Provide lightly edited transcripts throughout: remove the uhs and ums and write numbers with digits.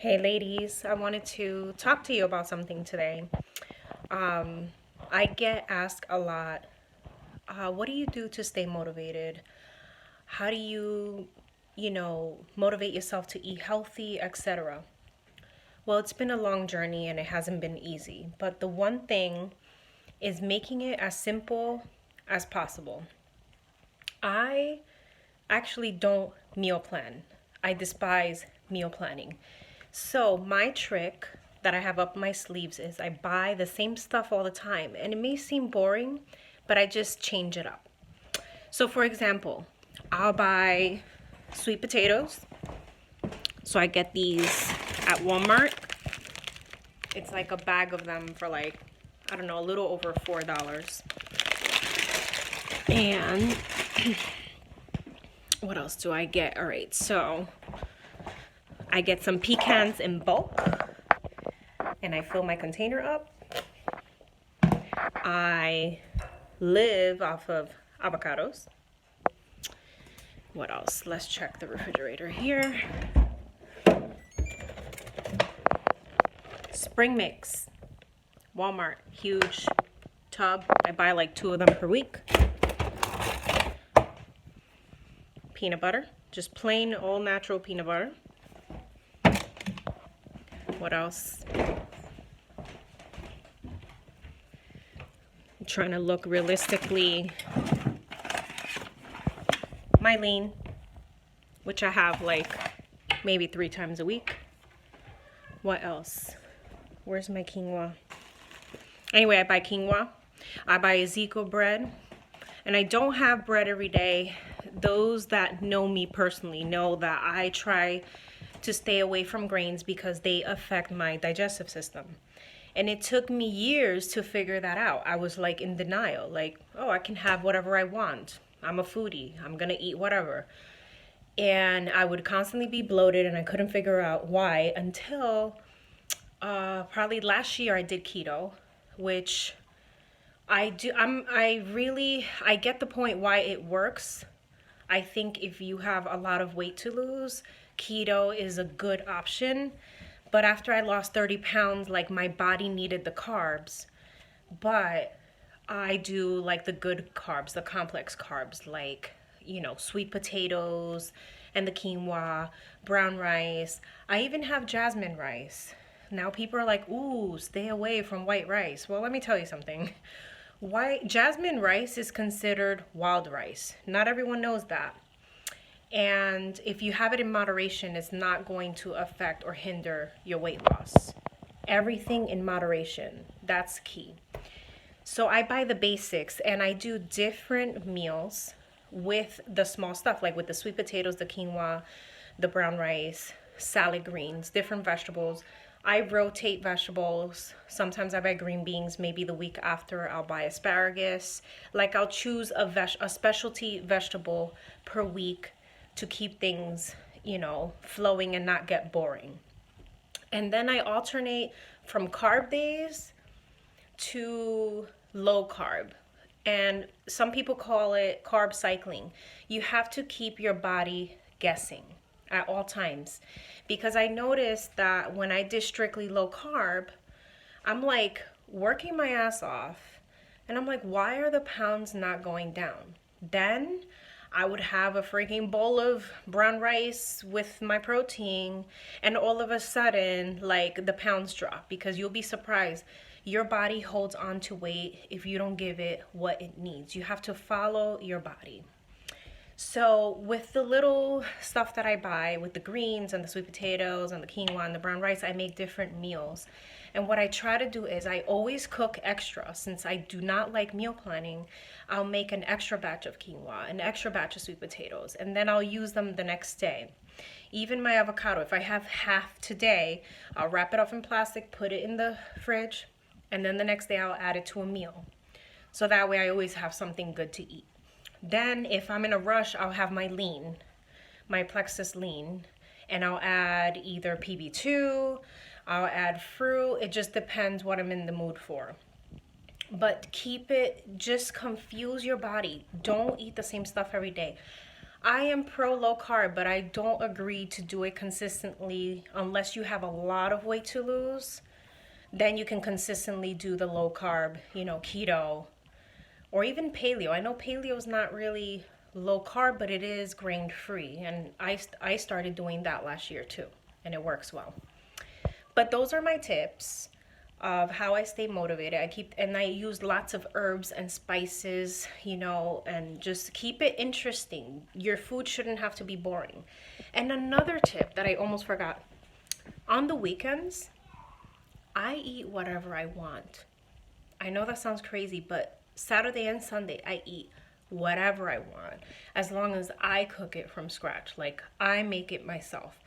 Hey ladies, I wanted to talk to you about something today. Um, I get asked a lot, what do you do to stay motivated? How do you motivate yourself to eat healthy, etc.? Well, it's been a long journey and it hasn't been easy, but the one thing is making it as simple as possible. I actually don't meal plan. I despise meal planning. So, my trick that I have up my sleeves is I buy the same stuff all the time. And it may seem boring, but I just change it up. So, for example, I'll buy sweet potatoes. So, I get these at Walmart. It's like a bag of them for like, I don't know, a little over $4. And what else do I get? All right, so I get some pecans in bulk and I fill my container up. I live off of avocados. What else? Let's check the refrigerator here. Spring mix, Walmart, huge tub. I buy like 2 of them per week. Peanut butter, just plain all natural peanut butter. What else? I'm trying to look realistically. My lean, which I have like maybe 3 times a week. What else? Where's my quinoa? Anyway, I buy quinoa. I buy Ezekiel bread. And I don't have bread every day. Those that know me personally know that I try to stay away from grains because they affect my digestive system. And it took me years to figure that out. I was like in denial, like, oh, I can have whatever I want. I'm a foodie. I'm going to eat whatever. And I would constantly be bloated and I couldn't figure out why until probably last year I did keto, which I get the point why it works. I think if you have a lot of weight to lose, keto is a good option. But after I lost 30 pounds, like my body needed the carbs. But I do like the good carbs, the complex carbs, like, sweet potatoes and the quinoa, brown rice. I even have jasmine rice. Now people are like, ooh, stay away from white rice. Well, let me tell you something. White jasmine rice is considered wild rice. Not everyone knows that. And if you have it in moderation, it's not going to affect or hinder your weight loss. Everything in moderation. That's key. So I buy the basics and I do different meals with the small stuff, like with the sweet potatoes, the quinoa, the brown rice, salad greens, different vegetables. I rotate vegetables. Sometimes I buy green beans. Maybe the week after I'll buy asparagus. Like I'll choose a specialty vegetable per week to keep things, flowing and not get boring. And then I alternate from carb days to low carb. And some people call it carb cycling. You have to keep your body guessing at all times. Because I noticed that when I did strictly low carb, I'm like working my ass off. And I'm like, why are the pounds not going down? Then I would have a freaking bowl of brown rice with my protein, and all of a sudden, like the pounds drop because you'll be surprised. Your body holds on to weight if you don't give it what it needs. You have to follow your body. So with the little stuff that I buy, with the greens and the sweet potatoes and the quinoa and the brown rice, I make different meals. And what I try to do is I always cook extra. Since I do not like meal planning, I'll make an extra batch of quinoa, an extra batch of sweet potatoes, and then I'll use them the next day. Even my avocado, if I have half today, I'll wrap it up in plastic, put it in the fridge, and then the next day I'll add it to a meal. So that way I always have something good to eat. Then if I'm in a rush, I'll have my lean, my Plexus lean, and I'll add either PB2, I'll add fruit. It just depends what I'm in the mood for. But just confuse your body. Don't eat the same stuff every day. I am pro low carb, but I don't agree to do it consistently unless you have a lot of weight to lose. Then you can consistently do the low carb, keto or even paleo. I know paleo is not really low carb, but it is grain free. And I started doing that last year too, and it works well. But those are my tips of how I stay motivated. I use lots of herbs and spices, and just keep it interesting. Your food shouldn't have to be boring. And another tip that I almost forgot, on the weekends, I eat whatever I want. I know that sounds crazy, but Saturday and Sunday, I eat whatever I want as long as I cook it from scratch. Like, I make it myself.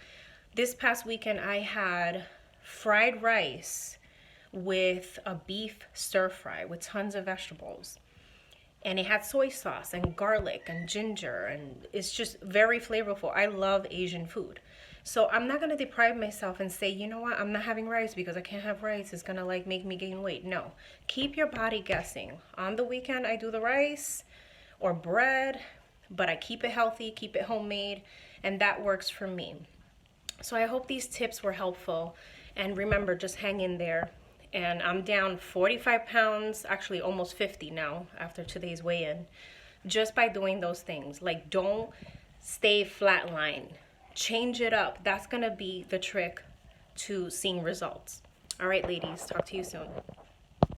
This past weekend, I had fried rice with a beef stir fry with tons of vegetables. And it had soy sauce and garlic and ginger, and it's just very flavorful. I love Asian food. So I'm not gonna deprive myself and say, you know what, I'm not having rice because I can't have rice. It's gonna like make me gain weight. No, keep your body guessing. On the weekend, I do the rice or bread, but I keep it healthy, keep it homemade, and that works for me. So I hope these tips were helpful. And remember, just hang in there. And I'm down 45 pounds, actually almost 50 now after today's weigh-in, just by doing those things. Like, don't stay flatline. Change it up. That's going to be the trick to seeing results. All right, ladies, talk to you soon.